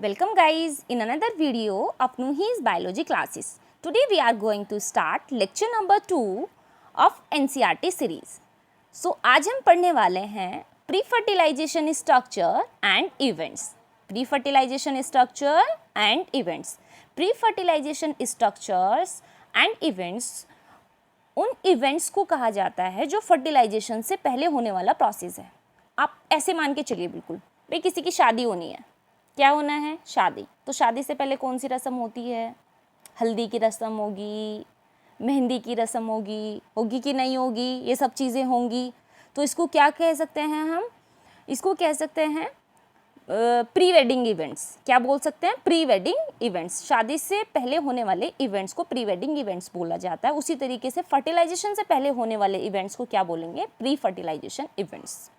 Welcome guys in another video of Nuhi's biology classes. Today we are going to start lecture number 2 of NCERT series. So आज हम पढ़ने वाले हैं pre fertilisation structure and events. Pre fertilisation structure and events. Pre fertilisation structures and events उन events को कहा जाता है जो फर्टिलाइजेशन से पहले होने वाला प्रोसेस है. आप ऐसे मान के चलिए बिल्कुल भाई किसी की शादी होनी है. क्या होना है? शादी. तो शादी से पहले कौन सी रस्म होती है? हल्दी की रस्म होगी, मेहंदी की रस्म होगी कि नहीं होगी, ये सब चीज़ें होंगी. तो इसको क्या कह सकते हैं हम? इसको कह सकते हैं प्री वेडिंग इवेंट्स. क्या बोल सकते हैं? Pre wedding events. शादी से पहले होने वाले इवेंट्स को प्री वेडिंग इवेंट्स बोला जाता है. उसी तरीके से फर्टिलाइजेशन से पहले होने वाले इवेंट्स को क्या बोलेंगे? Pre fertilisation events.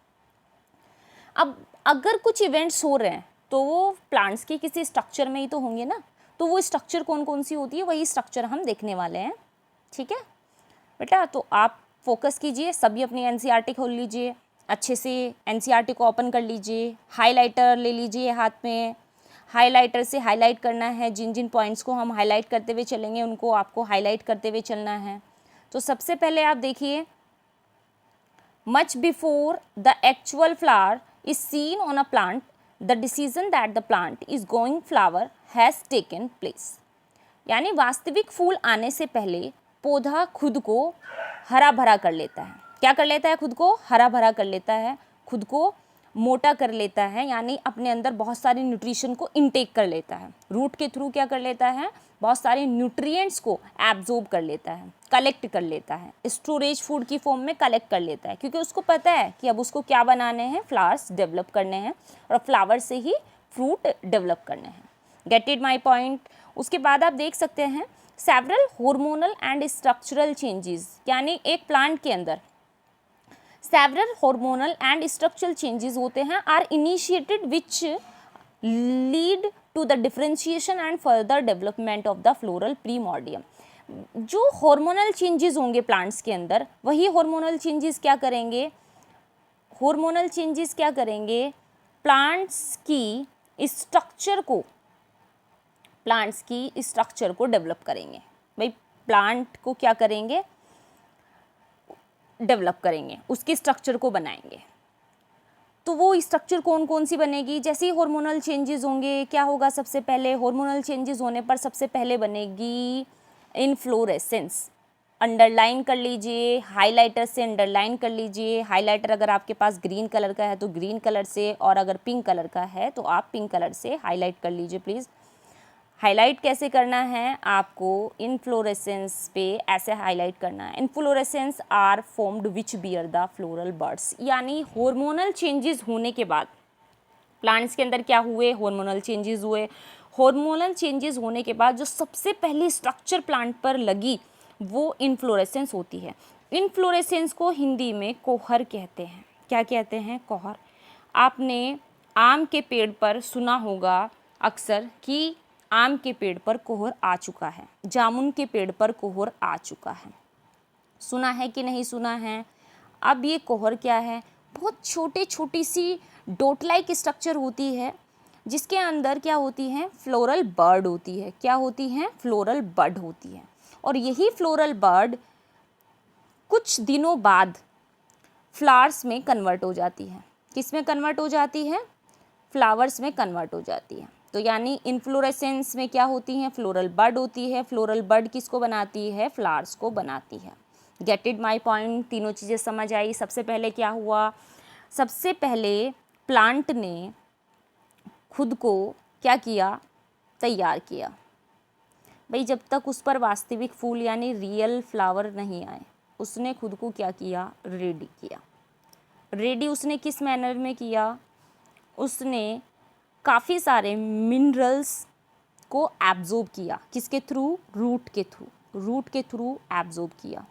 अब अगर कुछ इवेंट्स हो रहे हैं तो वो प्लांट्स के किसी स्ट्रक्चर में ही तो होंगे ना. तो वो स्ट्रक्चर कौन कौन सी होती है, वही स्ट्रक्चर हम देखने वाले हैं. ठीक है बेटा, तो आप फोकस कीजिए. सभी अपनी एनसीईआरटी खोल लीजिए, अच्छे से एनसीईआरटी को ओपन कर लीजिए. हाइलाइटर ले लीजिए हाथ में. हाइलाइटर से हाईलाइट करना है. जिन जिन पॉइंट्स को हम हाईलाइट करते हुए चलेंगे उनको आपको हाईलाइट करते हुए चलना है. तो सबसे पहले आप देखिए, much before the actual flower is seen on a plant, the decision that the plant is going flower has taken place. यानी वास्तविक फूल आने से पहले पौधा खुद को हरा भरा कर लेता है. क्या कर लेता है? खुद को हरा भरा कर लेता है, खुद को मोटा कर लेता है, यानी अपने अंदर बहुत सारे न्यूट्रिशन को इनटेक कर लेता है. रूट के थ्रू क्या कर लेता है? बहुत सारे न्यूट्रिएंट्स को एब्जॉर्ब कर लेता है, कलेक्ट कर लेता है, स्टोरेज फूड की फॉर्म में कलेक्ट कर लेता है. क्योंकि उसको पता है कि अब उसको क्या बनाने हैं? फ्लावर्स डेवलप करने हैं और फ्लावर से ही फ्रूट डेवलप करने हैं. Get it my point. उसके बाद आप देख सकते हैं several hormonal and structural changes. यानी एक प्लांट के अंदर several hormonal and structural changes होते हैं, are initiated which lead to the differentiation and further development of the floral primordium. जो हार्मोनल चेंजेस होंगे प्लांट्स के अंदर, वही हार्मोनल चेंजेस क्या करेंगे? हार्मोनल चेंजेस क्या करेंगे? प्लांट्स की स्ट्रक्चर को डेवलप करेंगे. भाई प्लांट को क्या करेंगे? डेवलप करेंगे, उसके स्ट्रक्चर को बनाएंगे. तो वो स्ट्रक्चर कौन कौन सी बनेगी? जैसे ही हार्मोनल चेंजेस होंगे, क्या होगा? सबसे पहले हार्मोनल चेंजेस होने पर सबसे पहले बनेगी इनफ्लोरेसेंस. अंडरलाइन कर लीजिए, हाइलाइटर से अंडरलाइन कर लीजिए. हाइलाइटर अगर आपके पास ग्रीन कलर का है तो ग्रीन कलर से, और अगर पिंक कलर का है तो आप पिंक कलर से हाईलाइट कर लीजिए प्लीज़. हाईलाइट कैसे करना है आपको? इनफ्लोरेसेंस पे ऐसे हाईलाइट करना है. Inflorescence are formed which bear the floral buds. यानी हार्मोनल चेंजेस होने के बाद प्लांट्स के अंदर क्या हुए? हार्मोनल चेंजेस हुए. हार्मोनल चेंजेस होने के बाद जो सबसे पहली स्ट्रक्चर प्लांट पर लगी वो इनफ्लोरेसेंस होती है. इनफ्लोरेसेंस को हिंदी में कोहर कहते हैं. क्या कहते हैं? कोहर. आपने आम के पेड़ पर सुना होगा अक्सर कि आम के पेड़ पर कोहर आ चुका है, जामुन के पेड़ पर कोहर आ चुका है. सुना है कि नहीं सुना है? अब ये कोहर क्या है? बहुत छोटी सी डोट लाइक स्ट्रक्चर होती है जिसके अंदर क्या होती है? फ्लोरल बर्ड होती है. क्या होती है? फ्लोरल बर्ड होती है. और यही फ्लोरल बर्ड कुछ दिनों बाद फ्लावर्स में कन्वर्ट हो जाती है. किस में कन्वर्ट हो जाती है? फ्लावर्स में कन्वर्ट हो जाती है. तो यानी इनफ्लोरेसेंस में क्या होती हैं? फ्लोरल बर्ड होती है. फ्लोरल बर्ड किसको बनाती है? फ्लावर्स को बनाती है. Gate it my point. तीनों चीज़ें समझ आई. सबसे पहले क्या हुआ? सबसे पहले प्लांट ने खुद को क्या किया? तैयार किया. भाई जब तक उस पर वास्तविक फूल यानी रियल फ्लावर नहीं आए, उसने खुद को क्या किया? रेडी किया. रेडी उसने किस मैनर में किया? उसने काफ़ी सारे मिनरल्स को एब्जॉर्ब किया. किसके थ्रू? रूट के थ्रू. रूट के थ्रू एब्जॉर्ब किया.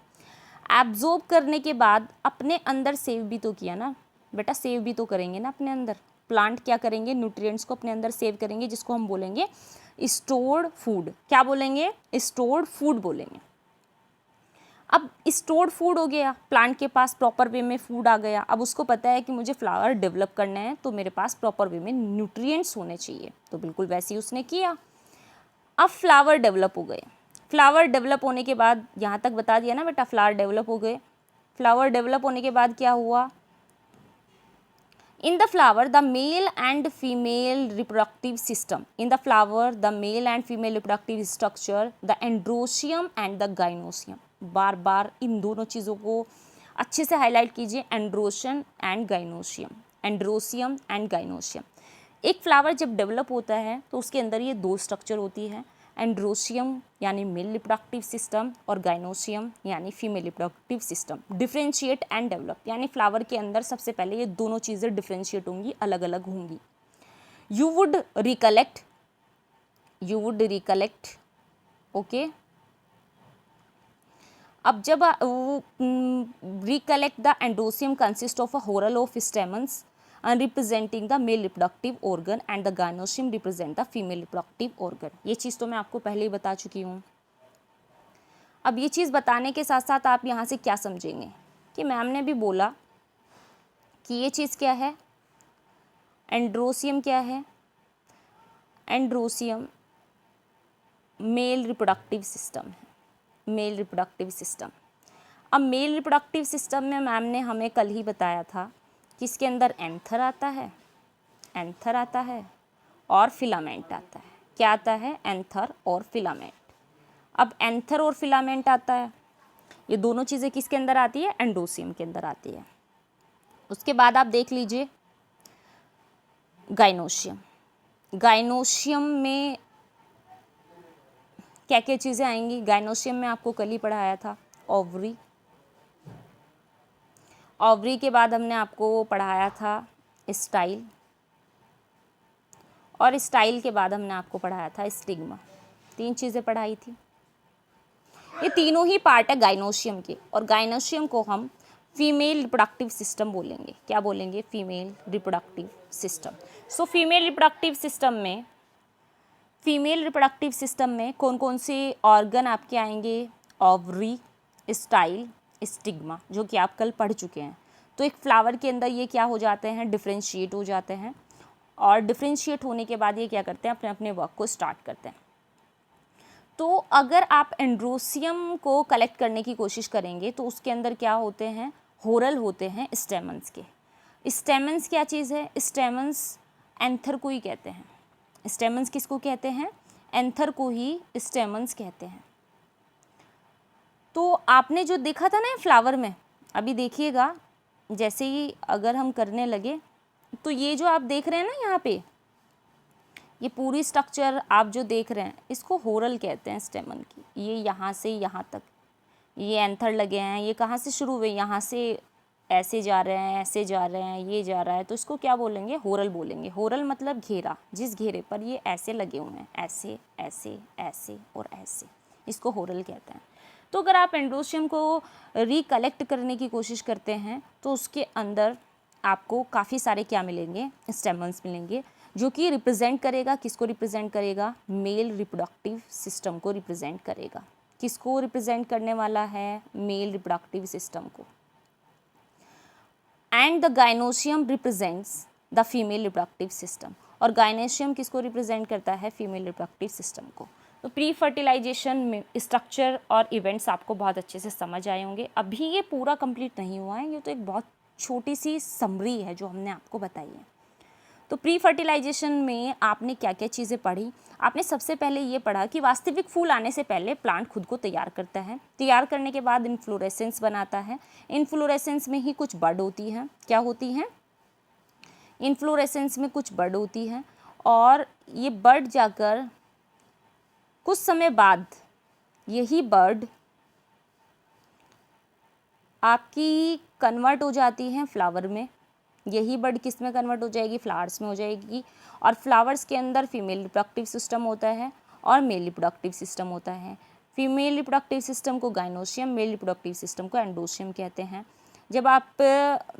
एब्जॉर्ब करने के बाद अपने अंदर सेव भी तो किया ना बेटा. सेव भी तो करेंगे ना अपने अंदर. प्लांट क्या करेंगे? न्यूट्रिएंट्स को अपने अंदर सेव करेंगे, जिसको हम बोलेंगे स्टोर्ड फूड. क्या बोलेंगे? स्टोर्ड फूड बोलेंगे. अब स्टोर्ड फूड हो गया, प्लांट के पास प्रॉपर वे में फूड आ गया, अब उसको पता है कि मुझे फ्लावर डेवलप करना है तो मेरे पास प्रॉपर वे में न्यूट्रिएंट्स होने चाहिए, तो बिल्कुल वैसे ही उसने किया। अब फ्लावर डेवलप हो गए। फ्लावर डेवलप होने के बाद, यहाँ तक बता दिया ना बेटा, फ्लावर डेवलप हो गए। फ्लावर डेवलप होने के बाद क्या हुआ, in the flower the male and female reproductive system, in the flower the male and female reproductive structure, the androecium and the gynoecium, बार बार इन दोनों चीज़ों को अच्छे से हाईलाइट कीजिए, androecium and gynoecium, androecium and gynoecium. एक फ्लावर जब develop होता है तो उसके अंदर ये दो स्ट्रक्चर होती है, एंड्रोशियम यानी मेल रिप्रोडक्टिव सिस्टम और गाइनोशियम यानी female reproductive system. Differentiate and develop यानी फ्लावर के अंदर सबसे पहले ये दोनों चीज़ें डिफ्रेंशिएट होंगी, अलग अलग होंगी। You would recollect okay. अब जब recollect the androecium consist of a whorl of stamens and representing the male reproductive organ and the gynoecium represent the female reproductive organ। ये चीज़ तो मैं आपको पहले ही बता चुकी हूँ। अब ये चीज़ बताने के साथ साथ आप यहाँ से क्या समझेंगे कि मैम ने भी बोला कि ये चीज़ क्या है, एंड्रोसियम क्या है, एंड्रोसियम मेल रिप्रोडक्टिव सिस्टम है, मेल रिप्रोडक्टिव सिस्टम। अब मेल रिप्रोडक्टिव सिस्टम में मैम ने हमें कल ही बताया था किसके अंदर एंथर आता है, एंथर आता है और फिलामेंट आता है। क्या आता है, एंथर और फिलामेंट। अब एंथर और फिलामेंट आता है, ये दोनों चीज़ें किसके अंदर आती है, एंडोसियम के अंदर आती है। उसके बाद आप देख लीजिए गाइनोशियम। गाइनोशियम में क्या क्या चीज़ें आएंगी, गाइनोशियम में आपको कल ही पढ़ाया था, ओवरी। ओवरी के बाद हमने आपको पढ़ाया था स्टाइल, और स्टाइल के बाद हमने आपको पढ़ाया था स्टिग्मा। 3 चीज़ें पढ़ाई थी। ये तीनों ही पार्ट है गाइनोशियम के, और गाइनोशियम को हम फीमेल रिप्रोडक्टिव सिस्टम बोलेंगे। क्या बोलेंगे, female reproductive system. So female reproductive system में कौन कौन से ऑर्गन आपके आएंगे, ओवरी, स्टाइल, स्टिग्मा, जो कि आप कल पढ़ चुके हैं। तो एक फ्लावर के अंदर ये क्या हो जाते हैं, डिफ्रेंशिएट हो जाते हैं, और डिफ्रेंशिएट होने के बाद ये क्या करते हैं, अपने अपने वर्क को स्टार्ट करते हैं। तो अगर आप एंड्रोसियम को कलेक्ट करने की कोशिश करेंगे तो उसके अंदर क्या होते हैं, होरल होते हैं स्टेमन्स के। स्टेमन्स क्या चीज़ है, स्टेमन्स एंथर को ही कहते हैं। स्टेमन्स किसको कहते हैं, एंथर को ही स्टेमन्स कहते हैं। तो आपने जो देखा था ना फ्लावर में, अभी देखिएगा जैसे ही अगर हम करने लगे तो ये जो आप देख रहे हैं ना यहाँ पे, ये पूरी स्ट्रक्चर आप जो देख रहे हैं इसको होरल कहते हैं स्टेमन की। ये यहाँ से यहाँ तक ये एंथर लगे हैं, ये कहाँ से शुरू हुए, यहाँ से ऐसे जा रहे हैं, ऐसे जा रहे हैं, ये जा रहा है, तो इसको क्या बोलेंगे, होरल बोलेंगे। होरल मतलब घेरा, जिस घेरे पर ये ऐसे लगे हुए हैं, ऐसे ऐसे ऐसे और ऐसे, इसको होरल कहते हैं। तो अगर आप एंड्रोशियम को रिकलेक्ट करने की कोशिश करते हैं तो उसके अंदर आपको काफ़ी सारे क्या मिलेंगे, स्टेमन्स मिलेंगे, जो कि रिप्रेजेंट करेगा, किसको रिप्रेजेंट करेगा, मेल रिप्रोडक्टिव सिस्टम को रिप्रेजेंट करेगा। किसको रिप्रेजेंट करने वाला है, मेल रिप्रोडक्टिव सिस्टम को। And the gynoecium represents the female reproductive system, और गाइनोशियम किसको रिप्रेजेंट करता है, फीमेल रिप्रोडक्टिव सिस्टम को। तो प्री फर्टिलाइजेशन में स्ट्रक्चर और इवेंट्स आपको बहुत अच्छे से समझ आए होंगे। अभी ये पूरा कंप्लीट नहीं हुआ है, ये तो एक बहुत छोटी सी समरी है जो हमने आपको बताई है। तो प्री फर्टिलाइजेशन में आपने क्या क्या चीज़ें पढ़ी, आपने सबसे पहले ये पढ़ा कि वास्तविक फूल आने से पहले प्लांट खुद को तैयार करता है, तैयार करने के बाद इन्फ्लोरेसेंस बनाता है, इन्फ्लोरेसेंस में ही कुछ बड होती है। क्या होती हैं, इन्फ्लोरेसेंस में कुछ बड होती है, और ये बड जाकर कुछ समय बाद यही बर्ड आपकी कन्वर्ट हो जाती हैं फ्लावर में। यही बर्ड किस में कन्वर्ट हो जाएगी, फ्लावर्स में हो जाएगी, और फ्लावर्स के अंदर फीमेल रिप्रोडक्टिव सिस्टम होता है और मेल रिप्रोडक्टिव सिस्टम होता है। फीमेल रिप्रोडक्टिव सिस्टम को गाइनोशियम, मेल रिप्रोडक्टिव सिस्टम को एंडोशियम कहते हैं। जब आप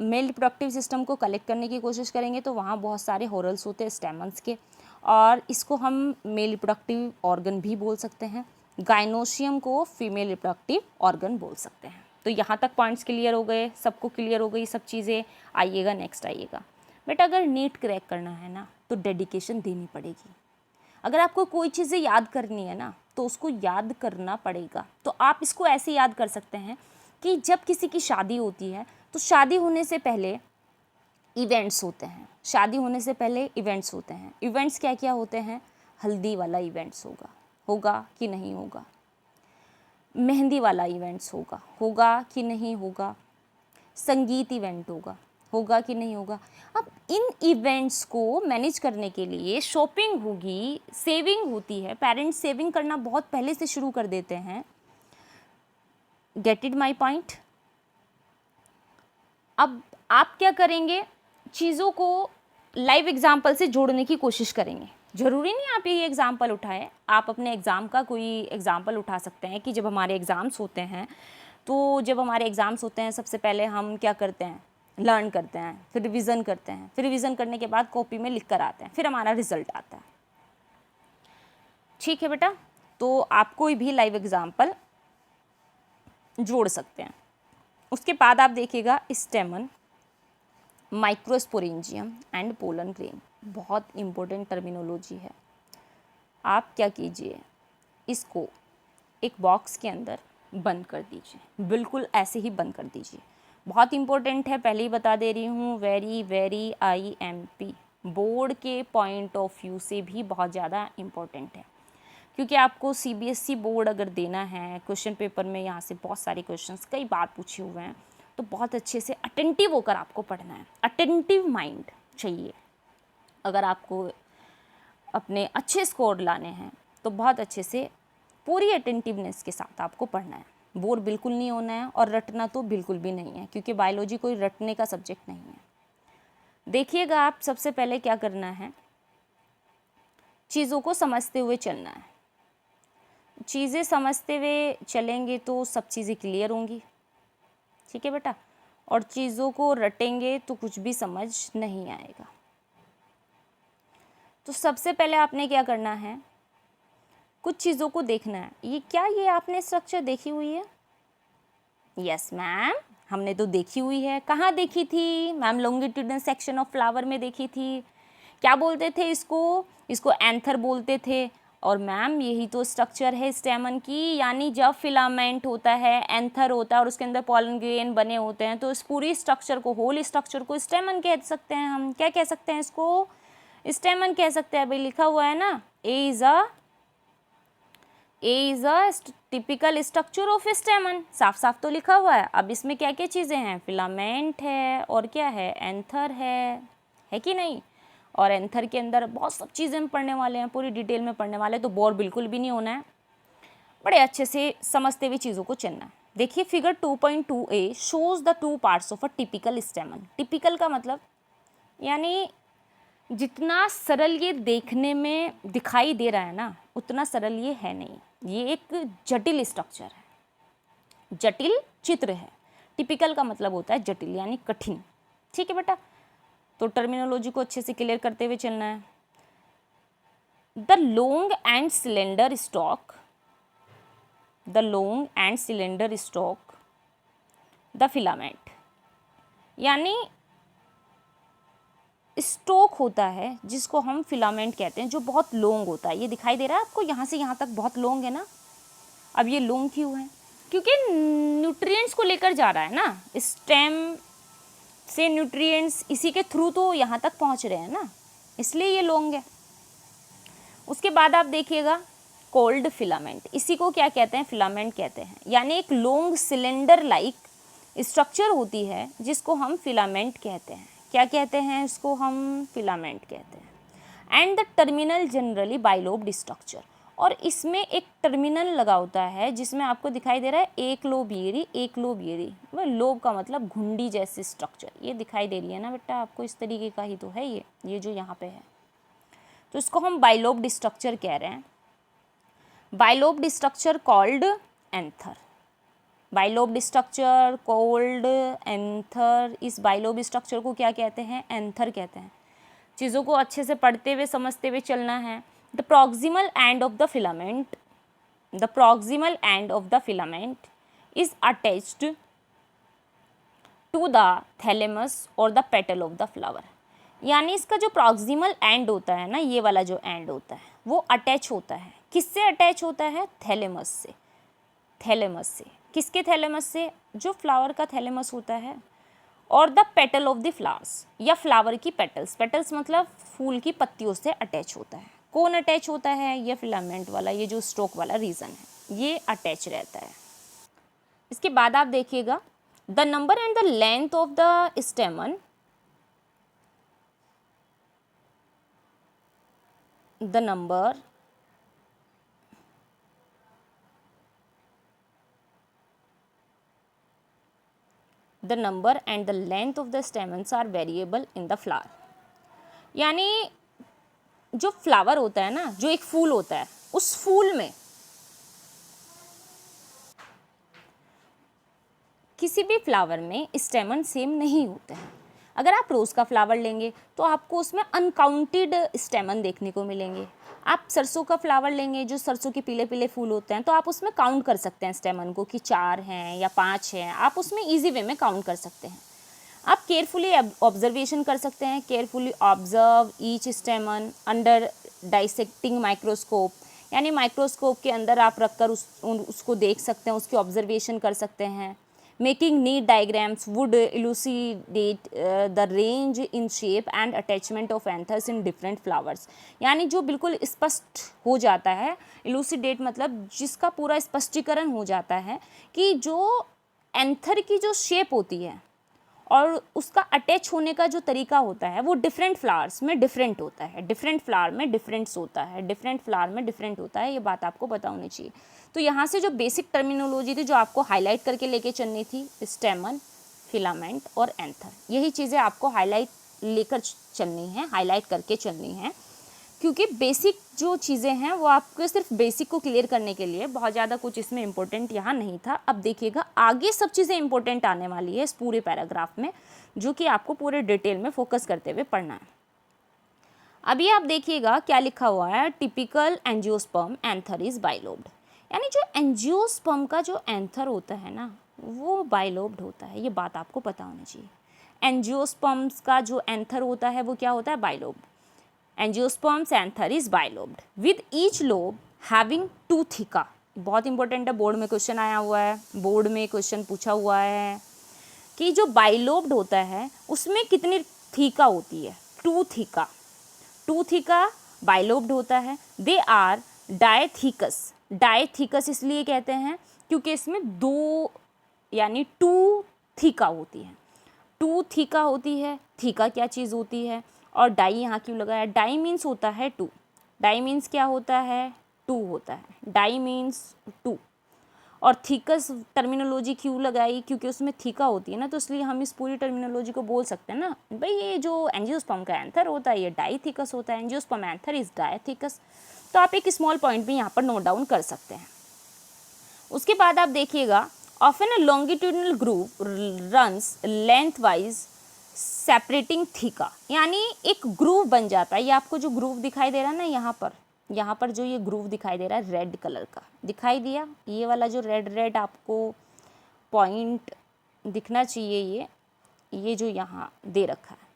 मेल रिप्रोडक्टिव सिस्टम को कलेक्ट करने की कोशिश करेंगे तो वहाँ बहुत सारे होरल्स होते हैं स्टेमन्स के, और इसको हम मेल रिप्रोडक्टिव ऑर्गन भी बोल सकते हैं। गाइनोशियम को फीमेल रिप्रोडक्टिव ऑर्गन बोल सकते हैं। तो यहाँ तक पॉइंट्स क्लियर हो गए, सबको क्लियर हो गई सब चीज़ें। आइएगा नेक्स्ट आइएगा बेटा, अगर नीट क्रैक करना है ना तो डेडिकेशन देनी पड़ेगी। अगर आपको कोई चीज़ें याद करनी है ना तो उसको याद करना पड़ेगा। तो आप इसको ऐसे याद कर सकते हैं कि जब किसी की शादी होती है तो शादी होने से पहले इवेंट्स होते हैं, शादी होने से पहले इवेंट्स होते हैं। इवेंट्स क्या क्या होते हैं? हल्दी वाला इवेंट्स होगा कि नहीं होगा, मेहंदी वाला इवेंट्स होगा कि नहीं होगा, संगीत इवेंट होगा कि नहीं होगा। अब इन इवेंट्स को मैनेज करने के लिए शॉपिंग होगी, सेविंग होती है। पेरेंट्स सेविंग करना बहुत पहले से शुरू कर देते हैं। Get it my point? अब आप क्या करेंगे, चीज़ों को लाइव एग्जाम्पल से जोड़ने की कोशिश करेंगे। ज़रूरी नहीं आप यही एग्ज़ाम्पल उठाएं, आप अपने एग्ज़ाम का कोई एग्ज़ाम्पल उठा सकते हैं कि जब हमारे एग्ज़ाम्स होते हैं सबसे पहले हम क्या करते हैं, लर्न करते हैं, फिर रिवीजन करते हैं, फिर रिवीजन करने के बाद कॉपी में लिख कर आते हैं, फिर हमारा रिजल्ट आता है। ठीक है बेटा, तो आप कोई भी लाइव एग्ज़ाम्पल जोड़ सकते हैं। उसके बाद आप देखिएगा स्टेमन, माइक्रोस्पोरेंजियम एंड पोलन ग्रेन, बहुत इम्पोर्टेंट टर्मिनोलॉजी है। आप क्या कीजिए, इसको एक बॉक्स के अंदर बंद कर दीजिए, बिल्कुल ऐसे ही बंद कर दीजिए। बहुत इम्पोर्टेंट है, पहले ही बता दे रही हूँ, वेरी वेरी IMP, बोर्ड के पॉइंट ऑफ व्यू से भी बहुत ज़्यादा इम्पोर्टेंट है। क्योंकि आपको CBSE बोर्ड अगर देना है, क्वेश्चन पेपर में यहाँ से बहुत सारे क्वेश्चंस कई बार पूछे हुए हैं, तो बहुत अच्छे से अटेंटिव होकर आपको पढ़ना है। अटेंटिव माइंड चाहिए। अगर आपको अपने अच्छे स्कोर लाने हैं तो बहुत अच्छे से पूरी अटेंटिवनेस के साथ आपको पढ़ना है। बोर बिल्कुल नहीं होना है और रटना तो बिल्कुल भी नहीं है, क्योंकि बायोलॉजी कोई रटने का सब्जेक्ट नहीं है। देखिएगा, आप सबसे पहले क्या करना है, चीज़ों को समझते हुए चलना है। चीज़ें समझते हुए चलेंगे तो सब चीज़ें क्लियर होंगी। ठीक है बेटा, और चीज़ों को रटेंगे तो कुछ भी समझ नहीं आएगा। तो सबसे पहले आपने क्या करना है, कुछ चीज़ों को देखना है। ये आपने स्ट्रक्चर देखी हुई है? यस मैम, हमने तो देखी हुई है। कहाँ देखी थी ma'am? Longitudinal section of flower में देखी थी। क्या बोलते थे इसको एंथर बोलते थे। और मैम यही तो स्ट्रक्चर है स्टेमन की, यानी जब फिलामेंट होता है, एंथर होता है और उसके अंदर पॉलन ग्रेन बने होते हैं, तो इस पूरी स्ट्रक्चर को, होल स्ट्रक्चर को स्टेमन कह सकते हैं हम। क्या कह सकते हैं इसको? स्टेमन कह सकते हैं। भाई लिखा हुआ है ना, A is a typical structure of stamen, साफ साफ तो लिखा हुआ है। अब इसमें क्या क्या चीज़ें हैं? फिलामेंट है और क्या है, एंथर है कि नहीं? और एंथर के अंदर बहुत सब चीज़ें हम पढ़ने वाले हैं, पूरी डिटेल में पढ़ने वाले हैं, तो बोर बिल्कुल भी नहीं होना है। बड़े अच्छे से समझते हुए चीज़ों को चलना है। देखिए figure 2.2a shows the two parts of a typical स्टेमन। Typical का मतलब यानी जितना सरल ये देखने में दिखाई दे रहा है ना, उतना सरल ये है नहीं। ये एक जटिल स्ट्रक्चर है, जटिल चित्र है। टिपिकल का मतलब होता है जटिल यानी कठिन। ठीक है बेटा, तो टर्मिनोलॉजी को अच्छे से क्लियर करते हुए चलना है। The long and cylinder stock, the long and cylinder stock the filament, यानी स्टोक होता है जिसको हम फिलामेंट कहते हैं, जो बहुत लॉन्ग होता है। ये दिखाई दे रहा है आपको, यहाँ से यहाँ तक बहुत लॉन्ग है ना। अब ये लॉन्ग क्यों है? क्योंकि न्यूट्रिएंट्स को लेकर जा रहा है ना, स्टेम से न्यूट्रिएंट्स इसी के थ्रू तो यहाँ तक पहुँच रहे हैं ना, इसलिए ये लॉन्ग है। उसके बाद आप देखिएगा कोल्ड फिलामेंट, इसी को क्या कहते हैं? फिलामेंट कहते हैं। यानी एक लॉन्ग सिलेंडर लाइक स्ट्रक्चर होती है जिसको हम फिलामेंट कहते हैं। क्या कहते हैं इसको? हम फिलामेंट कहते हैं। And the terminal generally bilobed structure, और इसमें एक टर्मिनल लगा होता है जिसमें आपको दिखाई दे रहा है एक लोबियरी, एक लोबियरी। लोब का मतलब घुंडी जैसी स्ट्रक्चर, ये दिखाई दे रही है ना बेटा आपको, इस तरीके का ही तो है ये जो यहाँ पे है, तो इसको हम बाइलोब्ड स्ट्रक्चर कह रहे हैं। Bilobed structure called anther, bilobed structure cold anther. इस बाइलोब स्ट्रक्चर को क्या कहते हैं? एंथर कहते हैं। चीज़ों को अच्छे से पढ़ते हुए समझते हुए चलना है। The proximal end of the filament the proximal end of the filament is attached to the thalamus और the petal of the flower. यानी इसका जो प्रॉक्सिमल एंड होता है ना, ये वाला जो एंड होता है वो अटैच होता है, किससे अटैच होता है? थैलेमस से। थैलेमस से, किसके थैलेमस से? जो फ्लावर का थैलेमस होता है। और the petal of the flowers, या फ्लावर की पेटल्स, पेटल्स मतलब फूल की पत्तियों से अटैच होता है। कौन अटैच होता है? ये फिलामेंट वाला, ये जो स्टोक वाला रीजन है, ये अटैच रहता है। इसके बाद आप देखिएगा, the number and the length of the स्टेमन, the number and the length of the stamens are variable in the flower। यानी जो फ्लावर होता है ना, जो एक फूल होता है, उस फूल में किसी भी फ्लावर में स्टेमन सेम नहीं होते हैं। अगर आप रोज़ का फ्लावर लेंगे तो आपको उसमें अनकाउंटेड स्टेमन देखने को मिलेंगे। आप सरसों का फ्लावर लेंगे, जो सरसों के पीले पीले फूल होते हैं, तो आप उसमें काउंट कर सकते हैं स्टेमन को कि 4 हैं या 5 हैं। आप उसमें ईजी वे में काउंट कर सकते हैं। आप केयरफुली ऑब्जर्वेशन कर सकते हैं, carefully observe each स्टेमन under dissecting microscope. यानी माइक्रोस्कोप के अंदर आप रखकर उसको देख सकते हैं, उसकी ऑब्जर्वेशन कर सकते हैं। Making neat diagrams would elucidate the range in shape and attachment of anthers in different flowers. यानी जो बिल्कुल स्पष्ट हो जाता है, इलूसिडेट मतलब जिसका पूरा स्पष्टीकरण हो जाता है कि जो एंथर की जो शेप होती है और उसका अटैच होने का जो तरीका होता है वो डिफरेंट फ्लावर्स में डिफरेंट होता है, डिफरेंट फ्लावर में डिफरेंट्स होता है, डिफरेंट फ्लावर में डिफरेंट होता है। ये बात आपको पता होनी चाहिए। तो यहाँ से जो बेसिक टर्मिनोलॉजी थी जो आपको हाईलाइट करके लेके चलनी थी, स्टेमन, फिलामेंट और एंथर, यही चीज़ें आपको हाईलाइट लेकर चलनी है, हाईलाइट करके चलनी है। क्योंकि बेसिक जो चीज़ें हैं वो आपको सिर्फ बेसिक को क्लियर करने के लिए, बहुत ज़्यादा कुछ इसमें इंपॉर्टेंट यहाँ नहीं था। अब देखिएगा आगे सब चीज़ें इंपॉर्टेंट आने वाली है इस पूरे पैराग्राफ में, जो कि आपको पूरे डिटेल में फोकस करते हुए पढ़ना है। अभी आप देखिएगा क्या लिखा हुआ है, typical angiosperm anther is bilobed. यानी जो एंजियोस्पर्म का जो एंथर होता है ना, वो बाइलोब्ड होता है। ये बात आपको पता होनी चाहिए। एंजियोस्पर्म्स का जो एंथर होता है वो क्या होता है? Bilobed. Angiosperms anther is bilobed with each lobe having 2 theca. बहुत इंपॉर्टेंट है, बोर्ड में क्वेश्चन आया हुआ है, बोर्ड में क्वेश्चन पूछा हुआ है कि जो बाइलोब्ड होता है उसमें कितनी थीका होती है? 2 थीका। 2 थीका बाइलोब्ड होता है। They are डायथीकस। डायथीकस इसलिए कहते हैं क्योंकि इसमें 2 यानी 2 थीका होती है। 2 थीका होती है। थीका क्या चीज़ होती है? और डाई यहाँ क्यों लगाया? डाई मीन्स होता है 2। डाई मीन्स क्या होता है? 2 होता है। Di means 2। और थीकस टर्मिनोलॉजी क्यों लगाई? क्योंकि उसमें थीका होती है ना, तो इसलिए हम इस पूरी टर्मिनोलॉजी को बोल सकते हैं ना भाई, ये जो एंजियोस्पर्म का एंथर होता है ये डाईथीकस होता है, एंजियोस्पर्म एंथर इज डायथीकस। तो आप एक स्मॉल पॉइंट भी यहाँ पर नोट डाउन कर सकते हैं। उसके बाद आप देखिएगा, often a longitudinal groove runs lengthwise separating theca. यानी एक ग्रूव बन जाता है। ये आपको जो ग्रूव दिखाई दे रहा है ना, यहाँ पर जो ये ग्रूव दिखाई दे रहा है रेड कलर का दिखाई दिया, ये वाला जो रेड आपको पॉइंट दिखना चाहिए, ये जो यहाँ दे रखा है,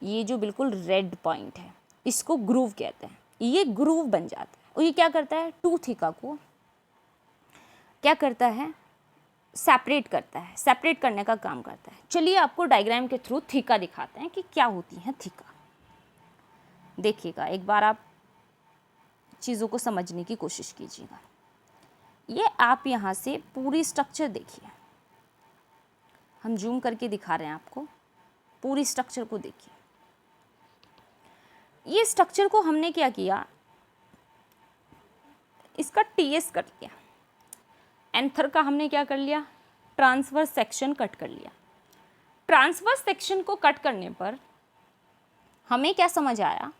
ये जो बिल्कुल रेड पॉइंट है, इसको ग्रूव कहते हैं। ये ग्रूव बन जाता है और ये क्या करता है? 2 थीका को क्या करता है? सेपरेट करता है, सेपरेट करने का काम करता है। चलिए आपको डायग्राम के थ्रू थीका दिखाते हैं कि क्या होती है थीका। देखिएगा एक बार, आप चीज़ों को समझने की कोशिश कीजिएगा। ये आप यहाँ से पूरी स्ट्रक्चर देखिए, हम जूम करके दिखा रहे हैं आपको, पूरी स्ट्रक्चर को देखिए। ये स्ट्रक्चर को हमने क्या किया, इसका टीएस कर लिया। एंथर का हमने क्या कर लिया? ट्रांसवर्स सेक्शन कट कर लिया। ट्रांसवर्स सेक्शन को कट करने पर हमें क्या समझ आया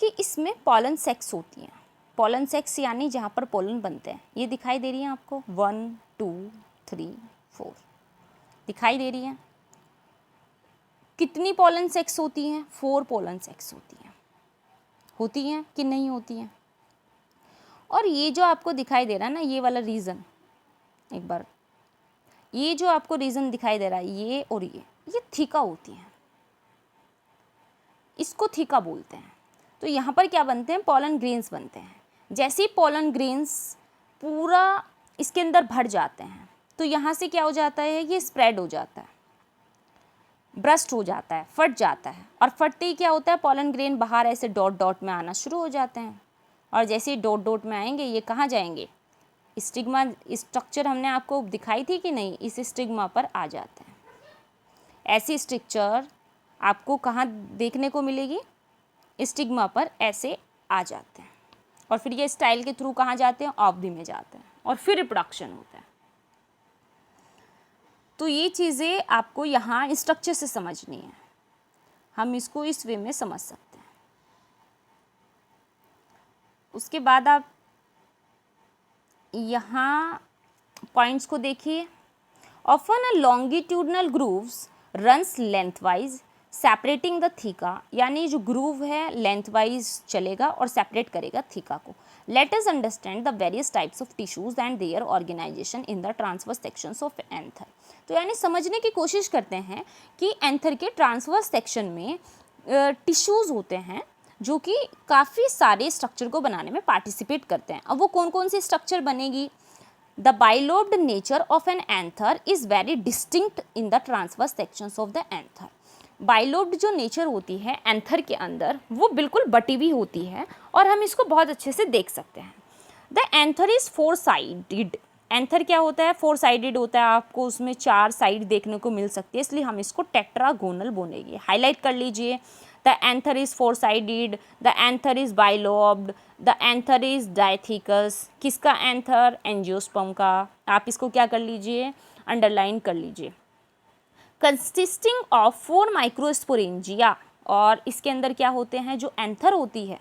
कि इसमें पॉलन सेक्स होती हैं। पॉलन सेक्स यानी जहाँ पर पोलन बनते हैं। ये दिखाई दे रही है आपको, 1 2 3 4 दिखाई दे रही है। कितनी पॉलन सेक्स होती हैं? 4 पॉलन सेक्स होती हैं कि नहीं होती हैं? और ये जो आपको दिखाई दे रहा है ना, ये वाला रीजन, एक बार ये जो आपको रीजन दिखाई दे रहा है, ये और ये थीका होती हैं, इसको थीका बोलते हैं। तो यहाँ पर क्या बनते हैं, पॉलन ग्रेन्स बनते हैं। जैसे ही पॉलन ग्रेन्स पूरा इसके अंदर भर जाते हैं तो यहाँ से क्या हो जाता है, ये स्प्रेड हो जाता है, ब्रस्ट हो जाता है, फट जाता है, और फटते ही क्या होता है, पॉलन ग्रेन बाहर ऐसे डॉट डॉट में आना शुरू हो जाते हैं। और जैसे ही डॉट डॉट में आएंगे, ये कहाँ जाएंगे, स्टिग्मा स्ट्रक्चर हमने आपको दिखाई थी कि नहीं, इस स्टिग्मा पर आ जाते हैं। ऐसी स्ट्रक्चर आपको कहाँ देखने को मिलेगी, स्टिग्मा पर ऐसे आ जाते हैं, और फिर ये स्टाइल के थ्रू कहाँ जाते हैं, ऑब्दी में जाते हैं, और फिर रिप्रोडक्शन होता है। तो ये चीज़ें आपको यहाँ स्ट्रक्चर से समझनी है, हम इसको इस वे में समझ सकते हैं। उसके बाद आप यहाँ पॉइंट्स को देखिए। Often a longitudinal grooves runs lengthwise separating the theca, यानी जो ग्रूव है लेंथवाइज चलेगा और सेपरेट करेगा थीका को। Let us understand the various types of tissues and their organisation in the transverse sections of anther. तो यानी समझने की कोशिश करते हैं कि एंथर के ट्रांसवर्स सेक्शन में टिश्यूज होते हैं जो कि काफ़ी सारे स्ट्रक्चर को बनाने में पार्टिसिपेट करते हैं। अब वो कौन कौन सी स्ट्रक्चर बनेगी, the bilobed nature of an anther is very distinct in the transverse sections of the anther. Bilobed जो नेचर होती है एंथर के अंदर, वो बिल्कुल बटी हुई होती है और हम इसको बहुत अच्छे से देख सकते हैं। The anther is 4 sided. Anther क्या होता है, 4 साइडेड होता है, आपको उसमें 4 साइड देखने को मिल सकती है, इसलिए हम इसको टेट्रागोनल बोलेंगे। हाईलाइट कर लीजिए, the anther is 4 sided, the anther is bilobed, the anther is dithecous. किसका एंथर, एंजियोस्पर्म का। आप इसको क्या कर लीजिए, अंडरलाइन कर लीजिए। कंसिस्टिंग ऑफ 4 माइक्रोस्पोरेंजिया, और इसके अंदर क्या होते हैं, जो एंथर होती है,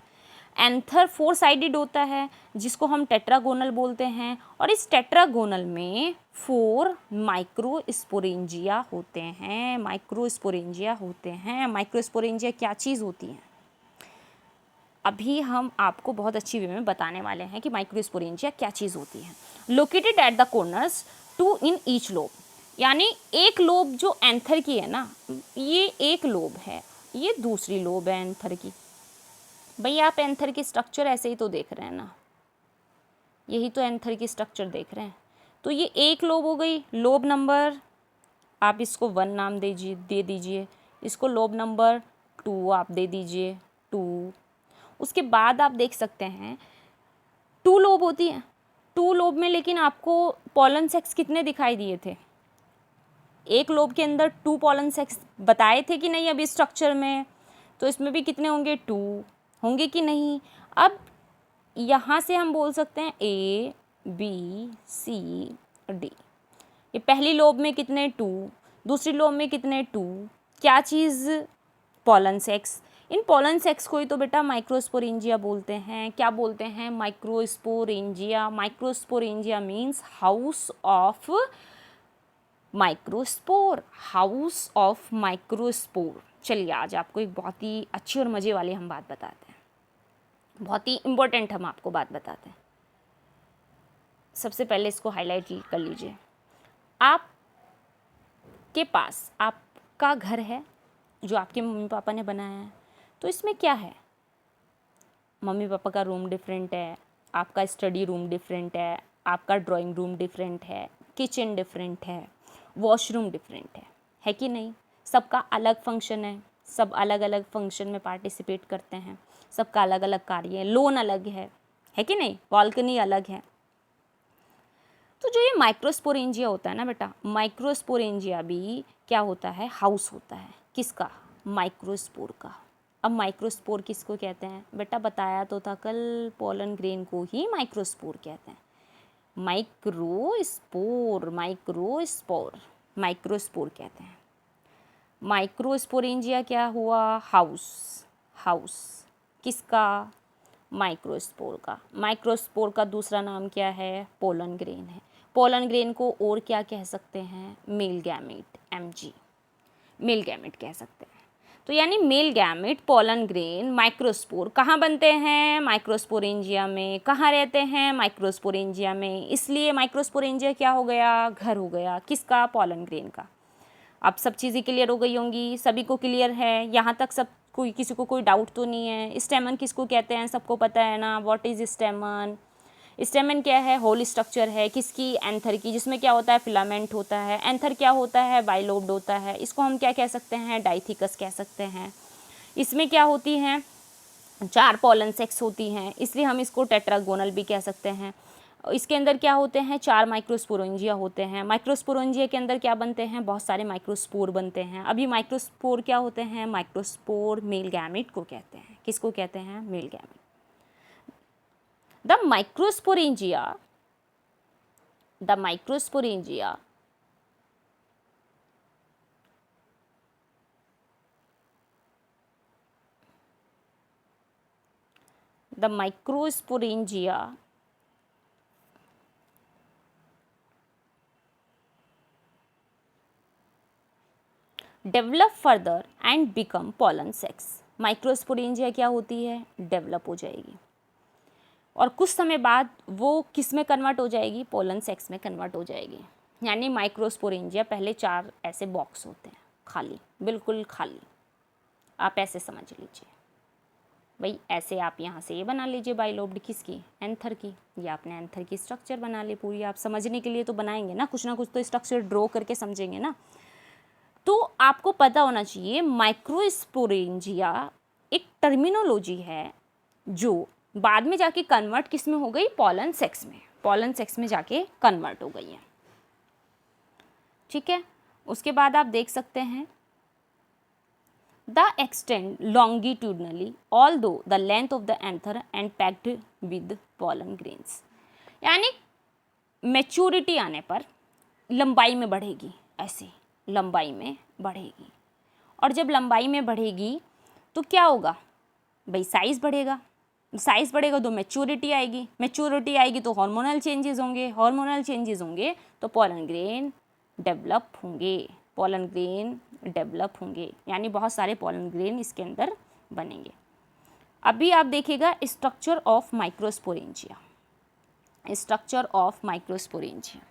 एंथर 4 साइडेड होता है जिसको हम टेट्रागोनल बोलते हैं, और इस टेट्रागोनल में 4 माइक्रोस्पोरेंजिया होते हैं। माइक्रोस्पोरेंजिया होते हैं। माइक्रोस्पोरेंजिया क्या चीज़ होती है, अभी हम आपको बहुत अच्छी वे में बताने वाले हैं कि माइक्रोस्पोरेंजिया क्या चीज़ होती है। Located at the corners 2 in each lobe, यानी एक लोब जो एंथर की है ना, ये एक लोब है, ये दूसरी लोब है एंथर की। भाई आप एंथर की स्ट्रक्चर ऐसे ही तो देख रहे हैं ना, यही तो एंथर की स्ट्रक्चर देख रहे हैं। तो ये एक लोब हो गई, लोब नंबर आप इसको 1 नाम दे दीजिए, इसको लोब नंबर 2 आप दे दीजिए 2। उसके बाद आप देख सकते हैं 2 लोब होती हैं। 2 लोब में लेकिन आपको पॉलन सेक्स कितने दिखाई दिए थे, एक लोब के अंदर 2 पॉलन सेक्स बताए थे कि नहीं अभी स्ट्रक्चर में, तो इसमें भी कितने होंगे, 2 होंगे कि नहीं। अब यहाँ से हम बोल सकते हैं A B C D। ये पहली लोब में कितने 2, दूसरी लोब में कितने 2, क्या चीज़, पॉलन सेक्स। इन पॉलन सेक्स को ही तो बेटा माइक्रोस्पोरेंजिया बोलते हैं। क्या बोलते हैं, microsporangia. Microsporangia means house of microspore, house of microspore. चलिए आज आपको एक बहुत ही अच्छी और मज़े वाली हम बात बताते हैं, बहुत ही इम्पोर्टेंट हम आपको बात बताते हैं। सबसे पहले इसको हाईलाइट कर लीजिए। आपके पास आपका घर है जो आपके मम्मी पापा ने बनाया है, तो इसमें क्या है, मम्मी पापा का रूम डिफरेंट है, आपका स्टडी रूम डिफरेंट है, आपका ड्राइंग रूम डिफरेंट है, किचन डिफरेंट है, वॉशरूम डिफरेंट है कि नहीं। सबका अलग फंक्शन है, सब अलग अलग फंक्शन में पार्टिसिपेट करते हैं, सबका अलग अलग कार्य है, लोन अलग है कि नहीं, बालकनी अलग है। तो जो ये माइक्रोस्पोरेंजिया होता है ना बेटा, माइक्रोस्पोरेंजिया भी क्या होता है, हाउस होता है, किसका, माइक्रोस्पोर का। अब माइक्रोस्पोर किसको कहते हैं बेटा, बताया तो था कल, पॉलन ग्रेन को ही माइक्रोस्पोर कहते हैं। माइक्रोस्पोर, माइक्रोस्पोर, माइक्रोस्पोर कहते हैं। माइक्रोस्पोरेंजिया क्या हुआ, हाउस, हाउस किसका, माइक्रोस्पोर का। माइक्रोस्पोर का दूसरा नाम क्या है, पोलन ग्रेन है। पोलन ग्रेन को और क्या कह सकते हैं, male gamete, MG, male gamete कह सकते हैं। तो यानी male gamete, pollen grain, microspore कहाँ बनते हैं? माइक्रोस्पोरेंजिया में। कहाँ रहते हैं? माइक्रोस्पोरेंजिया में। इसलिए माइक्रोस्पोरेंजिया क्या हो गया? घर हो गया। किसका? पोलन ग्रेन का। अब सब चीज़ें क्लियर हो गई होंगी, सभी को क्लियर है यहाँ तक? सब कोई, किसी को कोई डाउट तो नहीं है? स्टेमन किसको कहते हैं? सबको पता है ना? What is स्टेमन? स्टेमन क्या है? होल स्ट्रक्चर है। किसकी? एंथर की, जिसमें क्या होता है? फिलामेंट होता है। एंथर क्या होता है? बाइलोब्ड होता है। इसको हम क्या कह सकते हैं? डाइथिकस कह सकते हैं। इसमें क्या होती हैं? 4 पोलन सेक्स होती हैं, इसलिए हम इसको टेट्रागोनल भी कह सकते हैं। इसके अंदर क्या होते हैं? 4 माइक्रोस्पोरेंजिया होते हैं। माइक्रोस्पोरेंजिया के अंदर क्या बनते हैं? बहुत सारे माइक्रोस्पोर बनते हैं। अभी माइक्रोस्पोर क्या होते हैं? माइक्रोस्पोर मेल गैमेट को कहते हैं। किसको कहते हैं? Male gamete. The microsporangia develop further and become pollen sacs. Microsporangia क्या होती है? डेवलप हो जाएगी और कुछ समय बाद वो किस में कन्वर्ट हो जाएगी? पोलन सेक्स में कन्वर्ट हो जाएगी। यानी माइक्रोस्पोरेंजिया पहले 4 ऐसे बॉक्स होते हैं, खाली, बिल्कुल खाली। आप ऐसे समझ लीजिए भाई, ऐसे आप यहाँ से ये बना लीजिए बाइलोब्ड, किसकी? एंथर की। ये आपने एंथर की स्ट्रक्चर बना ली पूरी। आप समझने के लिए तो बनाएंगे ना कुछ तो स्ट्रक्चर ड्रॉ करके समझेंगे ना। तो आपको पता होना चाहिए माइक्रोस्पोरेंजिया एक टर्मिनोलॉजी है जो बाद में जाके कन्वर्ट किस में हो गई? पोलन सेक्स में। पोलन सेक्स में जाके कन्वर्ट हो गई है। ठीक है, उसके बाद आप देख सकते हैं the extend longitudinally although the length of the anther and packed with pollen grains. यानी मैच्योरिटी आने पर लंबाई में बढ़ेगी, ऐसे लंबाई में बढ़ेगी। और जब लंबाई में बढ़ेगी तो क्या होगा भाई? साइज़ बढ़ेगा। साइज़ बढ़ेगा तो मैच्योरिटी आएगी। मैच्योरिटी आएगी तो हार्मोनल चेंजेस होंगे। हार्मोनल चेंजेस होंगे तो पोलन ग्रेन डेवलप होंगे। पोलन ग्रेन डेवलप होंगे यानी बहुत सारे पोलन ग्रेन इसके अंदर बनेंगे। अभी आप देखिएगा structure of microsporangia. Structure of microsporangia,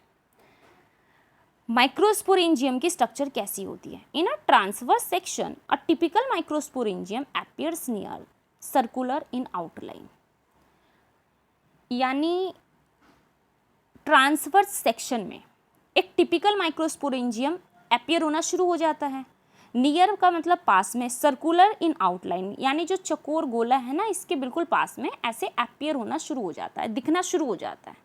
microsporangium की स्ट्रक्चर कैसी होती है? In a transverse section a typical microsporangium appears near circular in outline. यानी ट्रांसवर्स सेक्शन में एक टिपिकल माइक्रोस्पोरेंजियम अपीयर होना शुरू हो जाता है। नियर का मतलब पास में, सर्कुलर इन आउटलाइन यानी जो चकोर गोला है ना, इसके बिल्कुल पास में ऐसे अपीयर होना शुरू हो जाता है, दिखना शुरू हो जाता है।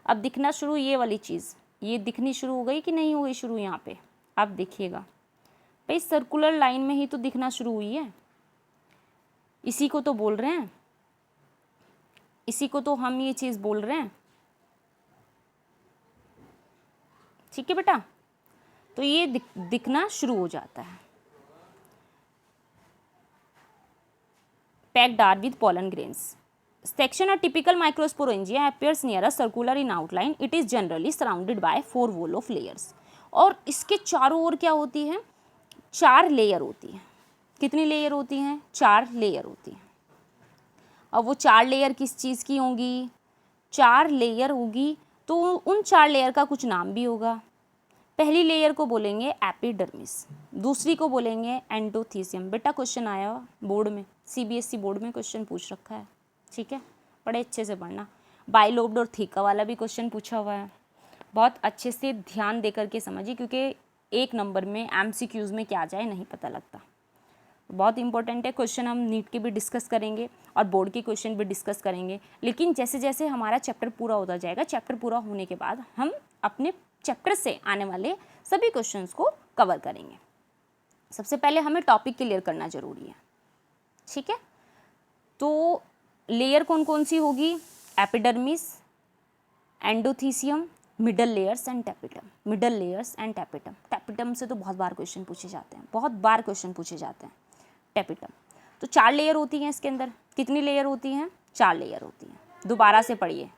अब दिखना शुरू, ये वाली चीज़ ये दिखनी शुरू हो गई कि नहीं हो गई शुरू? यहाँ पे आप देखिएगा भाई, सर्कुलर लाइन में ही तो दिखना शुरू हुई है। इसी को तो बोल रहे हैं, इसी को तो हम ये चीज़ बोल रहे हैं। ठीक है बेटा, तो ये दिखना शुरू हो जाता है। Packed are with pollen grains. Section a typical microsporangia appears near a circular in outline. It is generally surrounded by 4 wall of layers. और इसके चारों ओर क्या होती है? 4 लेयर होती है। कितनी लेयर होती हैं? 4 लेयर होती हैं। अब वो 4 लेयर किस चीज़ की होंगी? 4 लेयर होगी तो उन 4 लेयर का कुछ नाम भी होगा। पहली लेयर को बोलेंगे एपिडर्मिस, दूसरी को बोलेंगे एंडोथीसियम। बेटा क्वेश्चन आया बोर्ड में, CBSE बोर्ड में क्वेश्चन पूछ रखा है। ठीक है, बड़े अच्छे से पढ़ना। बाइलोब्ड और थीका वाला भी क्वेश्चन पूछा हुआ है, बहुत अच्छे से ध्यान दे करके समझिए, क्योंकि 1 नंबर में MCQs में क्या आ जाए नहीं पता लगता। बहुत इंपॉर्टेंट है क्वेश्चन। हम नीट के भी डिस्कस करेंगे और बोर्ड के क्वेश्चन भी डिस्कस करेंगे, लेकिन जैसे जैसे हमारा चैप्टर पूरा होता जाएगा, चैप्टर पूरा होने के बाद हम अपने चैप्टर से आने वाले सभी क्वेश्चंस को कवर करेंगे। सबसे पहले हमें टॉपिक क्लियर करना जरूरी है। ठीक है, तो लेयर कौन कौन सी होगी? Epidermis, endothecium, middle layers and tapetum. Middle layers and tapetum. Tapetum से तो बहुत बार क्वेश्चन पूछे जाते हैं, बहुत बार क्वेश्चन पूछे जाते हैं। टैपिटम तो 4 लेयर होती हैं इसके अंदर। कितनी लेयर होती हैं? 4 लेयर होती हैं। दोबारा से पढ़िए,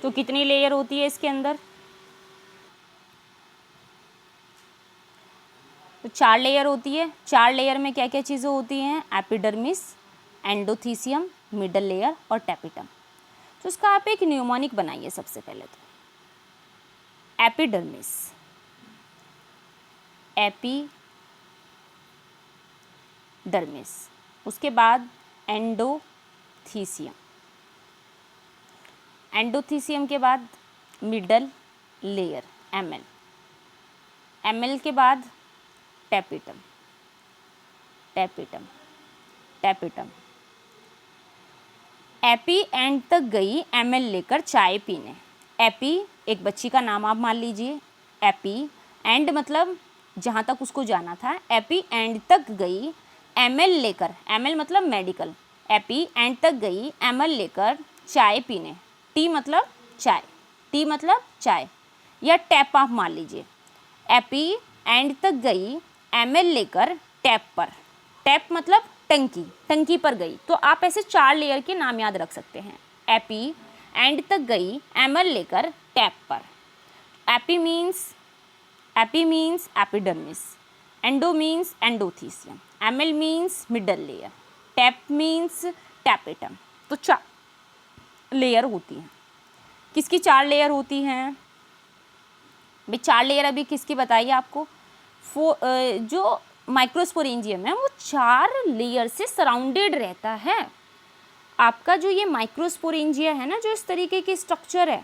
तो कितनी लेयर होती है इसके अंदर? तो 4 लेयर होती है। 4 लेयर में क्या क्या चीज़ें होती हैं? एपिडर्मिस, एंडोथीसियम, मिडल लेयर और टैपिटम। तो उसका आप एक न्यूमोनिक बनाइए सबसे पहले तो। एपिडर्मिस, एपिडर्मिस, उसके बाद एंडोथीसियम, एंडोथीसियम के बाद मिडल लेयर एमएल, एमएल के बाद tapetum, tapetum, tapetum. AP and तक गई एमएल लेकर चाय पीने। एपी एक बच्ची का नाम आप मान लीजिए। एपी एंड मतलब जहाँ तक उसको जाना था। एपी एंड तक गई एमएल लेकर, एमएल मतलब मेडिकल। एपी एंड तक गई एमएल लेकर चाय पीने। टी मतलब चाय, टी मतलब चाय, या टैप आप मान लीजिए। एपी एंड तक गई एमएल लेकर टैप पर। टैप मतलब टंकी, टंकी पर गई। तो आप ऐसे 4 लेयर के नाम याद रख सकते हैं। एपी एंड तक गई एमएल लेकर टैप पर। AP means epidermis, endo means endothecium, ML means middle layer, tap means tapetum. तो 4 लेयर होती हैं। किसकी 4 लेयर होती हैं भाई? 4 लेयर अभी किसकी बताइए आपको? जो माइक्रोस्पोरेंजियम है वो 4 लेयर से सराउंडेड रहता है। आपका जो ये माइक्रोस्पोरेंजिया है ना, जो इस तरीके की स्ट्रक्चर है,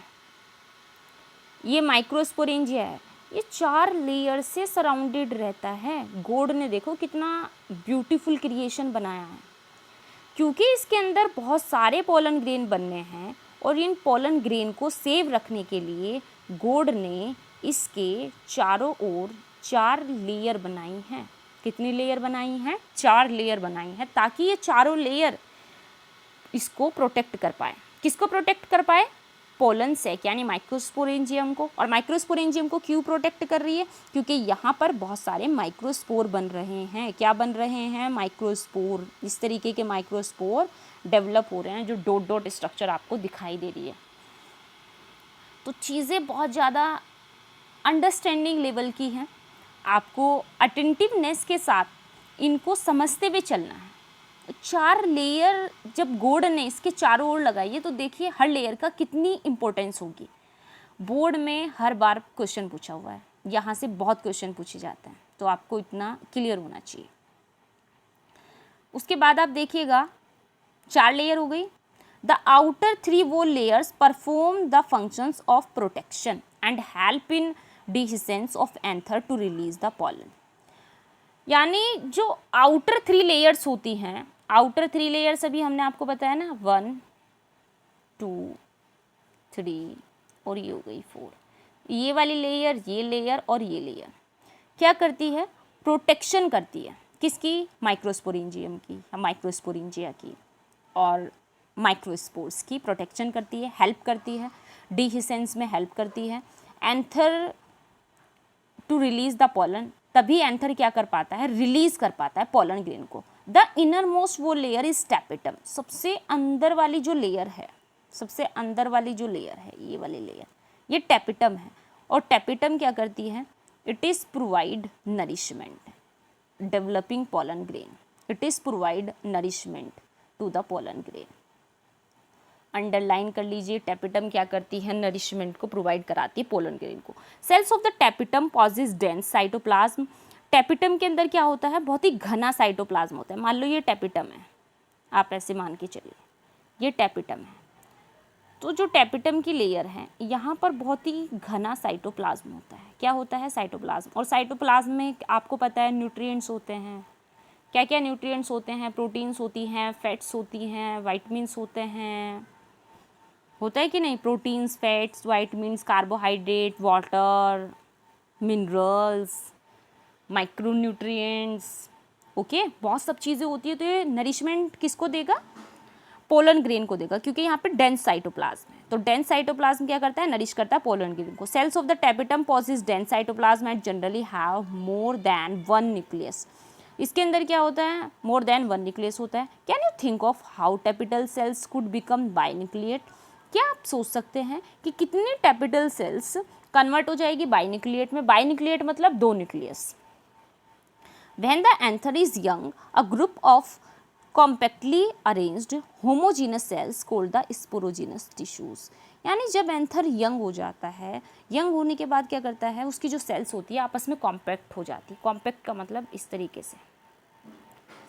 ये माइक्रोस्पोरेंजिया है, ये 4 लेयर से सराउंडेड रहता है। गॉड ने देखो कितना ब्यूटीफुल क्रिएशन बनाया है, क्योंकि इसके अंदर बहुत सारे पोलन ग्रेन बनने हैं और इन पोलन ग्रेन को सेव रखने के लिए गॉड ने इसके चारों ओर 4 लेयर बनाई हैं। कितनी लेयर बनाई हैं? 4 लेयर बनाई हैं, ताकि ये चारों लेयर इसको प्रोटेक्ट कर पाए। किसको प्रोटेक्ट कर पाए? पोलन सेक यानी माइक्रोस्पोरेंजियम को। और माइक्रोस्पोरेंजियम को क्यों प्रोटेक्ट कर रही है? क्योंकि यहाँ पर बहुत सारे माइक्रोस्पोर बन रहे हैं। क्या बन रहे हैं? माइक्रोस्पोर। इस तरीके के माइक्रोस्पोर डेवलप हो रहे हैं, जो डॉट डॉट स्ट्रक्चर आपको दिखाई दे रही है। तो चीज़ें बहुत ज़्यादा अंडरस्टैंडिंग लेवल की हैं। आपको अटेंटिवनेस के साथ इनको समझते हुए चलना है। 4 लेयर जब गॉड ने इसके चारों ओर लगाई है, तो देखिए हर लेयर का कितनी इम्पोर्टेंस होगी। बोर्ड में हर बार क्वेश्चन पूछा हुआ है, यहाँ से बहुत क्वेश्चन पूछे जाते हैं, तो आपको इतना क्लियर होना चाहिए। उसके बाद आप देखिएगा 4 लेयर हो गई। The outer 3 wall layers perform the functions of protection and help in dehiscence of anther to release the pollen. यानी जो आउटर 3 लेयर्स होती हैं, आउटर 3 लेयर्स अभी हमने आपको बताया ना, 1 2 3 और ये हो गई 4। ये वाली लेयर, ये लेयर और ये लेयर क्या करती है? प्रोटेक्शन करती है। किसकी? माइक्रोस्पोरेंजियम की या माइक्रोस्पोरेंजिया की और माइक्रोस्पोर्स की प्रोटेक्शन करती है, हेल्प करती है, डिहिसेंस में हेल्प करती है, anther to release the pollen. तभी एंथर क्या कर पाता है? रिलीज कर पाता है पॉलन ग्रेन को। द इनर मोस्ट वो लेयर इज टैपिटम। सबसे अंदर वाली जो लेयर है, सबसे अंदर वाली जो लेयर है, ये वाली लेयर, ये टैपिटम है। और टैपिटम क्या करती है? It is provide nourishment developing pollen grain. It is provide nourishment to the pollen grain. Underline कर लीजिए, टैपिटम क्या करती है? नरिशमेंट को प्रोवाइड कराती है पोलन ग्रेन को। Cells of the tapetum possess dense cytoplasm. Tapetum के अंदर क्या होता है? बहुत ही घना साइटोप्लाज्म होता है। मान लो ये टैपिटम है, आप ऐसे मान के चलिए ये टैपिटम है। तो जो टैपिटम की लेयर है, यहाँ पर बहुत ही घना साइटोप्लाज्म होता है। क्या होता है? साइटोप्लाज्म। और साइटोप्लाज्म में आपको पता है न्यूट्रिएंट्स होते हैं। क्या क्या न्यूट्रिएंट्स होते हैं? प्रोटीन्स होती हैं, फैट्स होती हैं, वाइटमिन्स होते हैं, होता है कि नहीं? Proteins, fats, vitamins, carbohydrate, water, minerals, micronutrients, okay, बहुत सब चीज़ें होती है। तो ये नरिशमेंट किसको देगा? पोलन ग्रेन को देगा, क्योंकि यहाँ पे डेंस साइटोप्लाज्म है। तो डेंस साइटोप्लाज्म क्या करता है? नरिश करता है पोलन ग्रेन को। Cells of the tapetum possess dense cytoplasm and generally have more than 1 nucleus. इसके अंदर क्या होता है? मोर देन 1 न्यूक्लियस होता है। Can you think of how tapetal cells could become binucleate? क्या आप सोच सकते हैं कि कितनी टैपिटल सेल्स कन्वर्ट हो जाएगी बाइन्यूक्लिएट में? बाइन्यूक्लिएट मतलब 2 nucleus. When the anther is young a group of compactly arranged homogeneous cells called the sporogenous tissues. यानी जब एंथर यंग हो जाता है, यंग होने के बाद क्या करता है, उसकी जो सेल्स होती है आपस में कॉम्पैक्ट हो जाती है। कॉम्पैक्ट का मतलब इस तरीके से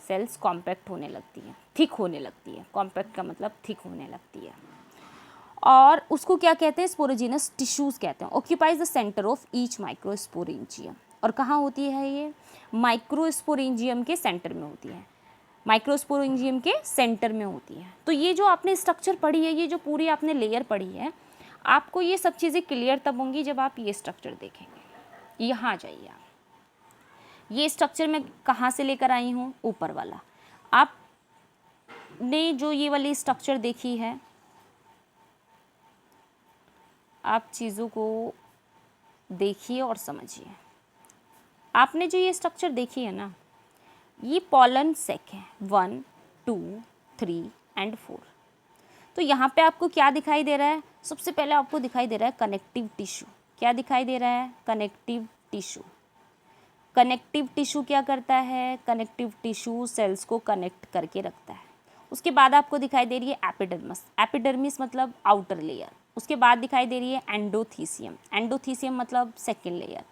सेल्स कॉम्पैक्ट होने लगती है, थिक होने लगती है। कॉम्पैक्ट का मतलब थिक होने लगती है, और उसको क्या कहते हैं, स्पोरोजीनस टिश्यूज कहते हैं। Occupies the centre of each microsporangium. और कहाँ होती है ये, माइक्रोस्पोरेंजियम के सेंटर में होती है। माइक्रोस्पोरेंजियम के सेंटर में होती है। तो ये जो आपने स्ट्रक्चर पढ़ी है, ये जो पूरी आपने लेयर पढ़ी है, आपको ये सब चीज़ें क्लियर तब होंगी जब आप ये स्ट्रक्चर देखेंगे। यहाँ जाइए आप, ये स्ट्रक्चर मैं कहाँ से लेकर आई हूँ, ऊपर वाला। आपने जो ये वाली स्ट्रक्चर देखी है, आप चीज़ों को देखिए और समझिए। आपने जो ये स्ट्रक्चर देखी है ना, ये पॉलन सेक है 1, 2, 3 एंड 4। तो यहाँ पे आपको क्या दिखाई दे रहा है, सबसे पहले आपको दिखाई दे रहा है कनेक्टिव टिश्यू। क्या दिखाई दे रहा है, कनेक्टिव टिश्यू। कनेक्टिव टिश्यू क्या करता है, कनेक्टिव टिश्यू सेल्स को कनेक्ट करके रखता है। उसके बाद आपको दिखाई दे रही है एपिडर्मिस। एपिडर्मिस मतलब आउटर लेयर। उसके बाद दिखाई दे रही है एंडोथीसियम। एंडोथीसियम मतलब सेकेंड लेयर।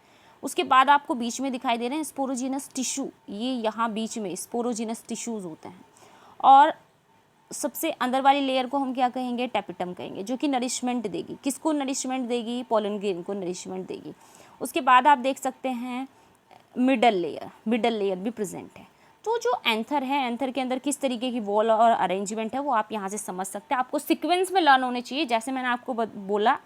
उसके बाद आपको बीच में दिखाई दे रहे हैं स्पोरोजीनस टिश्यू। ये यहाँ बीच में स्पोरोजीनस टिश्यूज़ होते हैं। और सबसे अंदर वाली लेयर को हम क्या कहेंगे, टैपिटम कहेंगे, जो कि नरिशमेंट देगी। किसको नरिशमेंट देगी, पोलन ग्रेन को नरिशमेंट देगी। उसके बाद आप देख सकते हैं मिडल लेयर भी प्रेजेंट है। तो जो एंथर है, एंथर के अंदर किस तरीके की वॉल और अरेंजमेंट है वो आप यहाँ से समझ सकते हैं। आपको सीक्वेंस में लर्न होने चाहिए। जैसे मैंने आपको बोला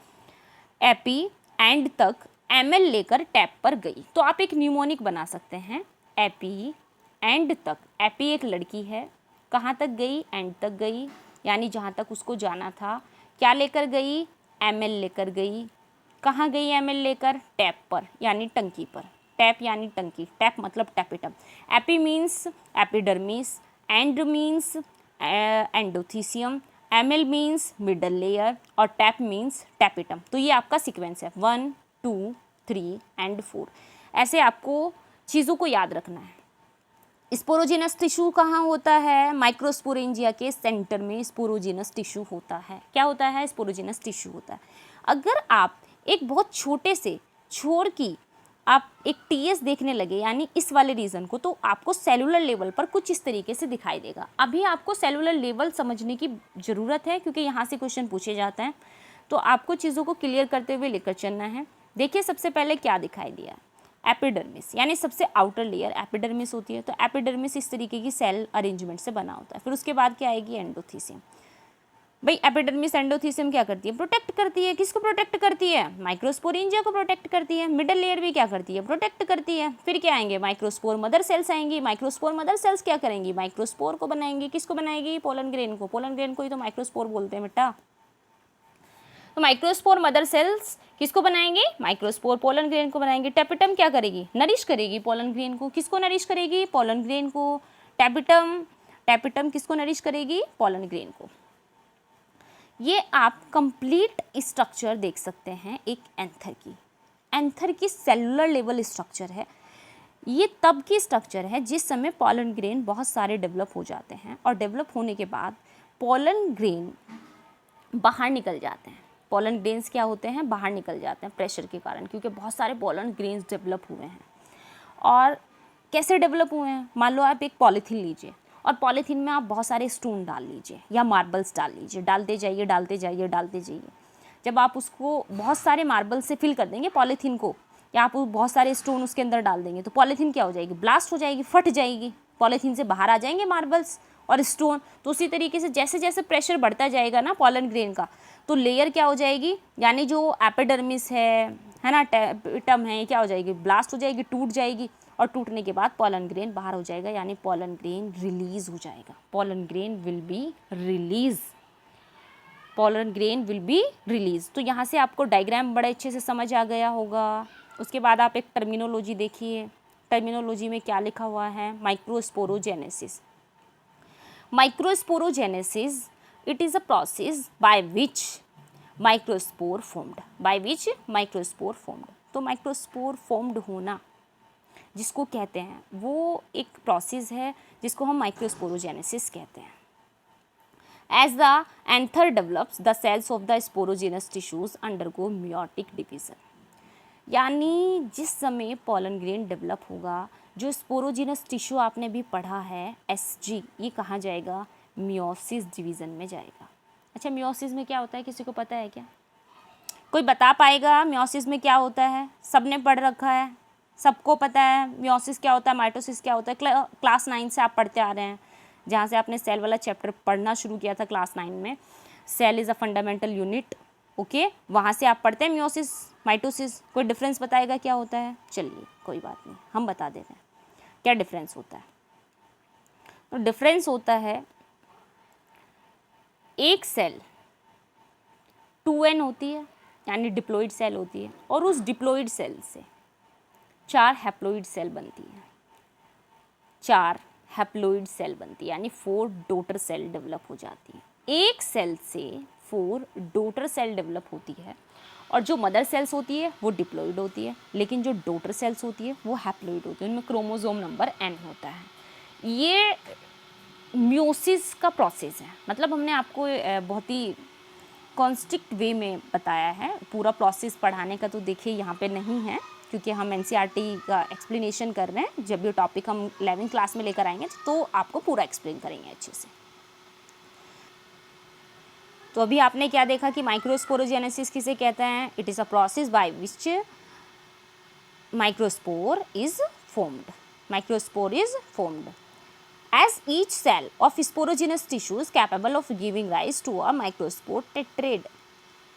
एपी एंड तक एमएल लेकर टैप पर गई, तो आप एक न्यूमोनिक बना सकते हैं। एपी एंड तक, एपी एक लड़की है, कहाँ तक गई, एंड तक गई, यानी जहाँ तक उसको जाना था। क्या लेकर गई, एमएल लेकर गई। कहाँ गई एमएल लेकर, टैप पर यानी टंकी पर। टैप यानी टंकी, टैप मतलब tapetum. AP means epidermis, and means endothecium, ML means middle layer और टैप मीन्स टैपिटम। तो ये आपका सीक्वेंस है 1, 2, 3 एंड 4। ऐसे आपको चीज़ों को याद रखना है। स्पोरोजीनस टिश्यू कहाँ होता है, माइक्रोस्पोरेंजिया के सेंटर में स्पोरोजीनस टिश्यू होता है। क्या होता है, स्पोरोजीनस टिश्यू होता है। अगर आप एक बहुत छोटे से छोर की आप एक टीएस देखने लगे, यानी इस वाले रीजन को, तो आपको सेलुलर लेवल पर कुछ इस तरीके से दिखाई देगा। अभी आपको सेलुलर लेवल समझने की ज़रूरत है, क्योंकि यहाँ से क्वेश्चन पूछे जाते हैं। तो आपको चीज़ों को क्लियर करते हुए लेकर चलना है। देखिए सबसे पहले क्या दिखाई दिया, एपिडर्मिस, यानी सबसे आउटर लेयर एपिडर्मिस होती है। तो एपिडर्मिस इस तरीके की सेल अरेंजमेंट से बना होता है। फिर उसके बाद क्या आएगी, एंडोथीसियम। भाई एपिडर्मिस एंडोथीसियम क्या करती है, प्रोटेक्ट करती है। किसको प्रोटेक्ट करती है, माइक्रोस्पोरेंजिया को प्रोटेक्ट करती है। मिडल लेयर भी क्या करती है, प्रोटेक्ट करती है। फिर क्या आएंगे, माइक्रोस्पोर मदर सेल्स आएंगी। माइक्रोस्पोर मदर सेल्स क्या करेंगी, माइक्रोस्पोर को बनाएंगी। किसको बनाएगी, पोलन ग्रेन को। पोलन ग्रेन को ही तो माइक्रोस्पोर बोलते हैं बेटा। तो माइक्रोस्पोर मदर सेल्स किसको बनाएंगे, माइक्रोस्पोर पोलन ग्रेन को बनाएंगे। टैपिटम क्या करेगी, नरिश करेगी पोलन ग्रेन को। किसको नरिश करेगी, पोलन ग्रेन को। टैपिटम किसको नरिश करेगी, पोलन ग्रेन को। ये आप कंप्लीट स्ट्रक्चर देख सकते हैं एक एंथर की सेलुलर लेवल स्ट्रक्चर है। ये तब की स्ट्रक्चर है जिस समय पोलन ग्रेन बहुत सारे डेवलप हो जाते हैं, और डेवलप होने के बाद पोलन ग्रेन बाहर निकल जाते हैं। पोलन ग्रेन्स क्या होते हैं, बाहर निकल जाते हैं प्रेशर के कारण, क्योंकि बहुत सारे पोलन ग्रेन्स डेवलप हुए हैं। और कैसे डेवलप हुए हैं, मान लो आप एक पॉलीथीन लीजिए और पॉलीथीन में आप बहुत सारे स्टोन डाल लीजिए या मार्बल्स डाल लीजिए। डालते जाइए डालते जाइए डालते जाइए। जब आप उसको बहुत सारे मार्बल से फिल कर देंगे पॉलीथीन को, या आप बहुत सारे स्टोन उसके अंदर डाल देंगे, तो पॉलीथीन क्या हो जाएगी, ब्लास्ट हो जाएगी, फट जाएगी। पॉलीथीन से बाहर आ जाएंगे मार्बल्स और स्टोन। तो उसी तरीके से जैसे जैसे प्रेशर बढ़ता जाएगा ना पोलन ग्रेन का, तो लेयर क्या हो जाएगी, यानी जो एपिडर्मिस है ना, टैपिटम है, क्या हो जाएगी, ब्लास्ट हो जाएगी, टूट जाएगी। और टूटने के बाद पोलन ग्रेन बाहर हो जाएगा, यानी पोलन ग्रेन रिलीज हो जाएगा। Pollen grain will be release, pollen grain will be release. तो यहाँ से आपको डायग्राम बड़े अच्छे से समझ आ गया होगा। उसके बाद आप एक टर्मिनोलॉजी देखिए। टर्मिनोलॉजी में क्या लिखा हुआ है, microsporogenesis. Microsporogenesis, it is a process by which microspore formed। तो माइक्रोस्पोर फॉर्म्ड होना, जिसको कहते हैं वो एक प्रोसेस है जिसको हम माइक्रोस्पोरोजेनेसिस कहते हैं। As the anther develops, the cells of the sporogenous tissues undergo meiotic division। यानी जिस समय पोलन ग्रेन डेवलप होगा, जो स्पोरोजिनस टिश्यू आपने भी पढ़ा है SG, ये कहाँ जाएगा? मियोसिस डिवीज़न में जाएगा। अच्छा, मियोसिस में क्या होता है, किसी को पता है क्या? कोई बता पाएगा मियोसिस में क्या होता है? सबने पढ़ रखा है, सबको पता है मियोसिस क्या होता है, माइटोसिस क्या होता है। क्लास 9 से आप पढ़ते आ रहे हैं, जहाँ से आपने सेल वाला चैप्टर पढ़ना शुरू किया था क्लास 9 में। Cell is a fundamental unit, okay, वहाँ से आप पढ़ते हैं मियोसिस माइटोसिस। कोई डिफरेंस बताएगा क्या होता है? चलिए कोई बात नहीं, हम बता देते हैं क्या डिफरेंस होता है। तो डिफरेंस होता है, एक सेल 2n होती है, यानी डिप्लॉइड सेल होती है, और उस डिप्लॉइड सेल से 4 हैप्लॉइड सेल बनती है, 4 हैप्लॉइड सेल बनती है, यानी 4 डॉटर सेल डेवलप हो जाती है। एक सेल से 4 डॉटर सेल डेवलप होती है, और जो मदर सेल्स होती है वो डिप्लॉइड होती है, लेकिन जो डॉटर सेल्स होती है वो हैप्लॉइड होती है, उनमें क्रोमोसोम नंबर n होता है। ये मियोसिस का प्रोसेस है। मतलब हमने आपको बहुत ही कॉन्स्ट्रिक्ट वे में बताया है, पूरा प्रोसेस पढ़ाने का तो देखिए यहाँ पे नहीं है, क्योंकि हम NCERT का एक्सप्लेनेशन कर रहे हैं। जब ये टॉपिक हम 11वीं क्लास में लेकर आएंगे तो आपको पूरा एक्सप्लेन करेंगे अच्छे से। तो अभी आपने क्या देखा कि माइक्रोस्पोरोजेनेसिस किसे कहते हैं? It is a process by which microspore is formed. Microspore is formed as each cell of sporogenous tissue is capable of giving rise to a microspore tetrad।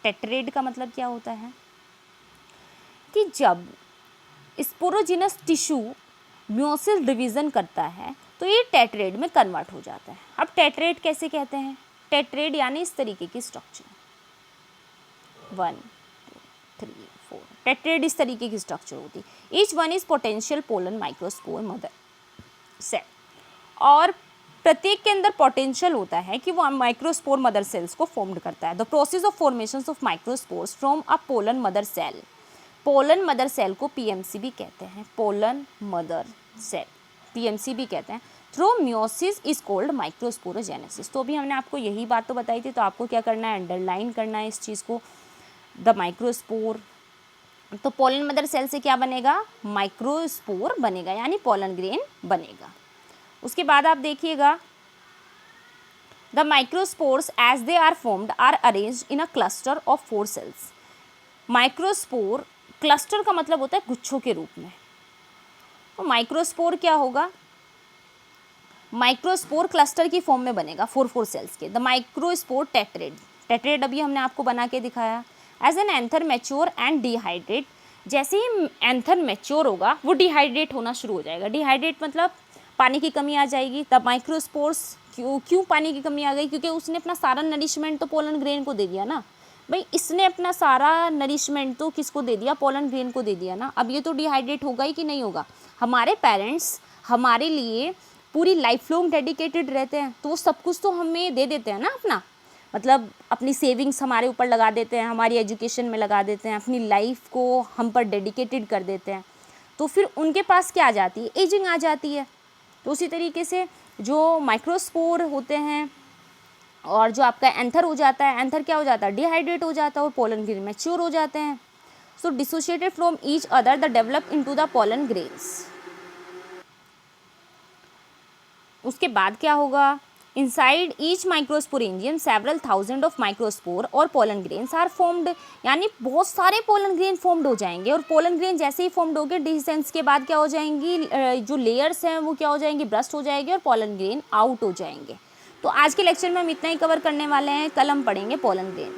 Tetrad का मतलब क्या होता है कि जब स्पोरोजिनस टिश्यू मियोसिस डिवीज़न करता है तो ये टेट्रेड में कन्वर्ट हो जाता है। अब टेट्रेड कैसे कहते हैं? टेट्रेड यानी इस तरीके की स्ट्रक्चर, 1 2 3 4। टेट्रेड इस तरीके की स्ट्रक्चर होती है। Each one is potential pollen microspore mother cell, और प्रत्येक के अंदर पोटेंशियल होता है कि वो माइक्रोस्पोर मदर सेल्स को फॉर्म्ड करता है। The process of formation of microspores from a pollen mother cell. Pollen mother cell को PMC भी कहते हैं, पोलन मदर सेल PMC भी कहते हैं। Through meiosis is called microsporogenesis. तो अभी हमने आपको यही बात तो बताई थी, तो आपको क्या करना है? अंडरलाइन करना है इस चीज़ को, द माइक्रोस्पोर। तो पोलन मदर सेल से क्या बनेगा? माइक्रोस्पोर बनेगा, यानी पोलन ग्रेन बनेगा। उसके बाद आप देखिएगा, the microspores as they are formed are arranged in a cluster of 4 cells. Microspore, cluster का मतलब होता है गुच्छों के रूप में। तो माइक्रोस्पोर क्या होगा? माइक्रोस्पोर क्लस्टर की फॉर्म में बनेगा 4 सेल्स के। The microspore tetrad. टेट्रेड अभी हमने आपको बना के दिखाया। As an anther mature and dehydrate. जैसे ही एंथर मैच्योर होगा वो डिहाइड्रेट होना शुरू हो जाएगा। डिहाइड्रेट मतलब पानी की कमी आ जाएगी। तब माइक्रोस्पोर्स, क्यों पानी की कमी आ गई? क्योंकि उसने अपना सारा नरिशमेंट तो पोलन ग्रेन को दे दिया ना भाई, इसने अपना सारा नरिशमेंट तो किसको दे दिया? पोलन ग्रेन को दे दिया ना। अब ये तो डिहाइड्रेट होगा ही कि नहीं होगा? हमारे पेरेंट्स हमारे लिए पूरी लाइफ लॉन्ग डेडिकेटेड रहते हैं, तो वो सब कुछ तो हमें दे देते हैं ना अपना, मतलब अपनी सेविंग्स हमारे ऊपर लगा देते हैं, हमारी एजुकेशन में लगा देते हैं, अपनी लाइफ को हम पर डेडिकेटेड कर देते हैं। तो फिर उनके पास क्या आ जाती है? एजिंग आ जाती है। तो उसी तरीके से जो माइक्रोस्पोर होते हैं और जो आपका एंथर हो जाता है, एंथर क्या हो जाता है? डिहाइड्रेट हो जाता है और पोलन ग्रेन मैच्योर हो जाते हैं। So dissociated from each other the develop into the pollen grains. उसके बाद क्या होगा? Inside each microsporangium several thousand of microspore और पोलन ग्रेन्स आर फॉर्म्ड। यानी बहुत सारे पोलन ग्रेन फॉर्म्ड हो जाएंगे, और पोलन ग्रेन जैसे ही फॉर्म्ड हो गए, डिसेंस के बाद क्या हो जाएंगी? जो लेयर्स हैं वो क्या हो जाएंगी? ब्रस्ट हो जाएंगे और पोलन ग्रेन आउट हो जाएंगे। तो आज के लेक्चर में हम इतना ही कवर करने वाले हैं। कल हम पढ़ेंगे पोलन ग्रेन।